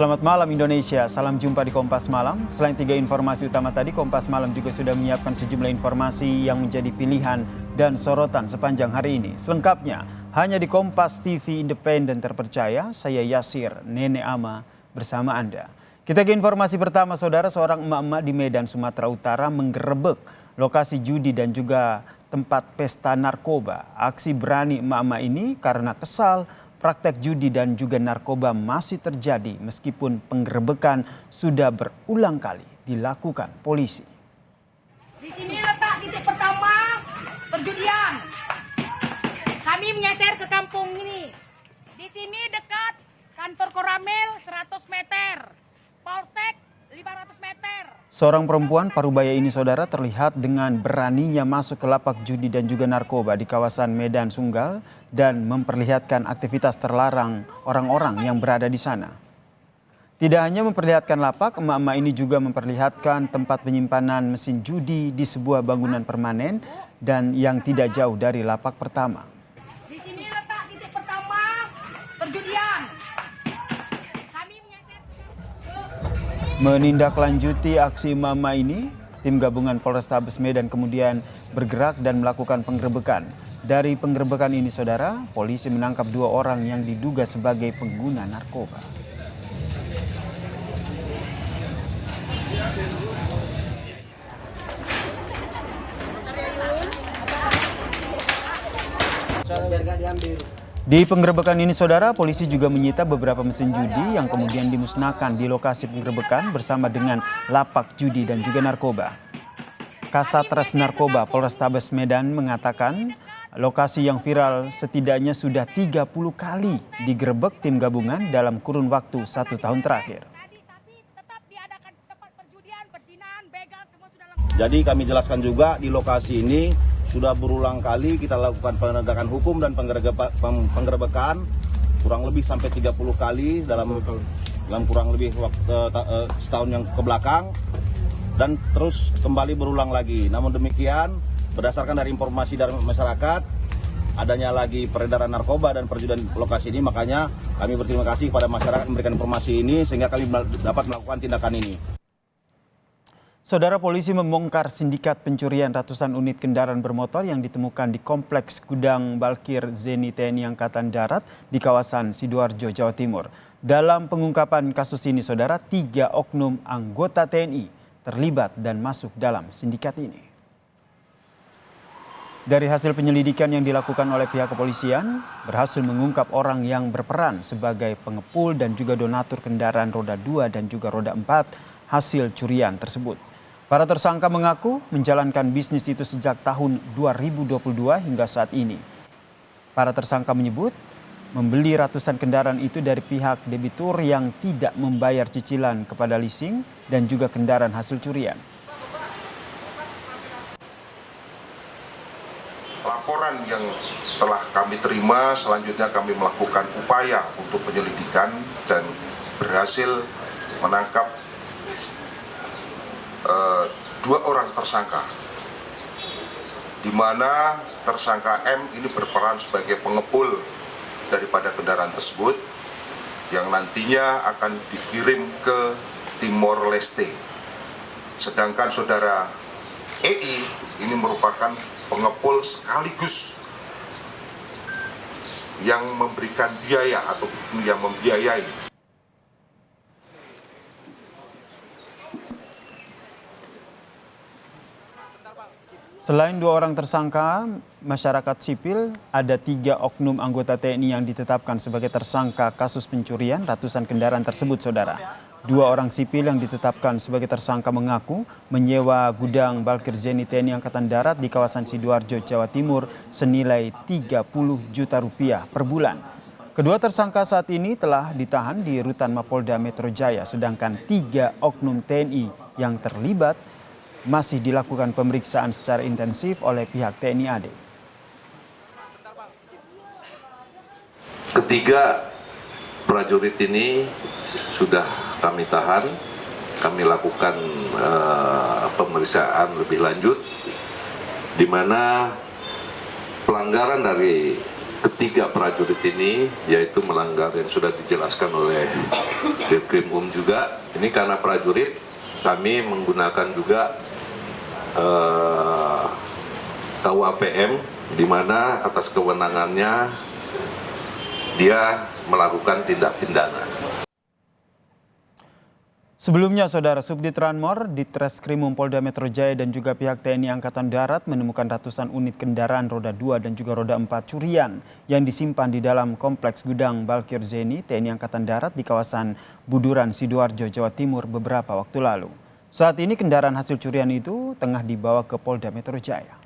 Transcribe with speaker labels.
Speaker 1: Selamat malam Indonesia, salam jumpa di Kompas Malam. Selain 3 informasi utama tadi, Kompas Malam juga sudah menyiapkan sejumlah informasi yang menjadi pilihan dan sorotan sepanjang hari ini. Selengkapnya, hanya di Kompas TV Independen terpercaya, saya Yasir, Nenek Ama bersama Anda. Kita ke informasi pertama, saudara. Seorang emak-emak di Medan, Sumatera Utara menggerebek lokasi judi dan juga tempat pesta narkoba. Aksi berani emak-emak ini karena kesal praktek judi dan juga narkoba masih terjadi meskipun penggerebekan sudah berulang kali dilakukan polisi.
Speaker 2: Di sini letak titik pertama perjudian. Kami menyasar ke kampung ini. Di sini dekat kantor Koramil 100 meter, Polsek 500 meter.
Speaker 1: Seorang perempuan parubaya ini, saudara, terlihat dengan beraninya masuk ke lapak judi dan juga narkoba di kawasan Medan Sunggal dan memperlihatkan aktivitas terlarang orang-orang yang berada di sana. Tidak hanya memperlihatkan lapak, emak-emak ini juga memperlihatkan tempat penyimpanan mesin judi di sebuah bangunan permanen dan yang tidak jauh dari lapak pertama.
Speaker 2: Di sini letak titik pertama perjudian.
Speaker 1: Menindaklanjuti aksi emak-emak ini, tim gabungan Polrestabes Medan kemudian bergerak dan melakukan penggerebekan. Dari penggerebekan ini, saudara, polisi menangkap 2 orang yang diduga sebagai pengguna narkoba. Di penggerebekan ini, saudara, polisi juga menyita beberapa mesin judi yang kemudian dimusnahkan di lokasi penggerebekan bersama dengan lapak judi dan juga narkoba. Kasatres Narkoba Polrestabes Medan mengatakan lokasi yang viral setidaknya sudah 30 kali digerebek tim gabungan dalam kurun waktu 1 tahun terakhir.
Speaker 3: Jadi kami jelaskan juga di lokasi ini sudah berulang kali kita lakukan penegakan hukum dan penggerebekan kurang lebih sampai 30 kali dalam kurang lebih setahun yang ke belakang dan terus kembali berulang lagi. Namun demikian, berdasarkan dari informasi dari masyarakat adanya lagi peredaran narkoba dan perjudian lokasi ini, makanya kami berterima kasih kepada masyarakat memberikan informasi ini sehingga kami dapat melakukan tindakan ini.
Speaker 1: Saudara, polisi membongkar sindikat pencurian ratusan unit kendaraan bermotor yang ditemukan di Kompleks Gudang Balkir Zeni TNI Angkatan Darat di kawasan Sidoarjo, Jawa Timur. Dalam pengungkapan kasus ini, saudara, 3 oknum anggota TNI terlibat dan masuk dalam sindikat ini. Dari hasil penyelidikan yang dilakukan oleh pihak kepolisian, berhasil mengungkap orang yang berperan sebagai pengepul dan juga donatur kendaraan roda 2 dan juga roda 4 hasil curian tersebut. Para tersangka mengaku menjalankan bisnis itu sejak tahun 2022 hingga saat ini. Para tersangka menyebut membeli ratusan kendaraan itu dari pihak debitur yang tidak membayar cicilan kepada leasing dan juga kendaraan hasil curian.
Speaker 4: Laporan yang telah kami terima, selanjutnya kami melakukan upaya untuk penyelidikan dan berhasil menangkap 2 orang tersangka, di mana tersangka M ini berperan sebagai pengepul daripada kendaraan tersebut yang nantinya akan dikirim ke Timor Leste. Sedangkan saudara EI ini merupakan pengepul sekaligus yang memberikan biaya atau yang membiayai.
Speaker 1: Selain 2 orang tersangka masyarakat sipil, ada 3 oknum anggota TNI yang ditetapkan sebagai tersangka kasus pencurian ratusan kendaraan tersebut, saudara. 2 orang sipil yang ditetapkan sebagai tersangka mengaku menyewa gudang Balkir Zeni TNI Angkatan Darat di kawasan Sidoarjo, Jawa Timur senilai 30 juta rupiah per bulan. Kedua tersangka saat ini telah ditahan di Rutan Mapolda Metro Jaya, sedangkan 3 oknum TNI yang terlibat masih dilakukan pemeriksaan secara intensif oleh pihak TNI AD.
Speaker 5: Ketiga prajurit ini sudah kami tahan, kami lakukan pemeriksaan lebih lanjut, di mana pelanggaran dari ketiga prajurit ini, yaitu melanggar yang sudah dijelaskan oleh Dirkrim juga. Ini karena prajurit, kami menggunakan juga KUAPM, di mana atas kewenangannya dia melakukan tindak pidana.
Speaker 1: Sebelumnya, Saudara Subdit Ranmor, Ditreskrimum Polda Metro Jaya dan juga pihak TNI Angkatan Darat menemukan ratusan unit kendaraan roda 2 dan juga roda 4 curian yang disimpan di dalam kompleks gudang Balkir Zeni TNI Angkatan Darat di kawasan Buduran, Sidoarjo, Jawa Timur beberapa waktu lalu. Saat ini kendaraan hasil curian itu tengah dibawa ke Polda Metro Jaya.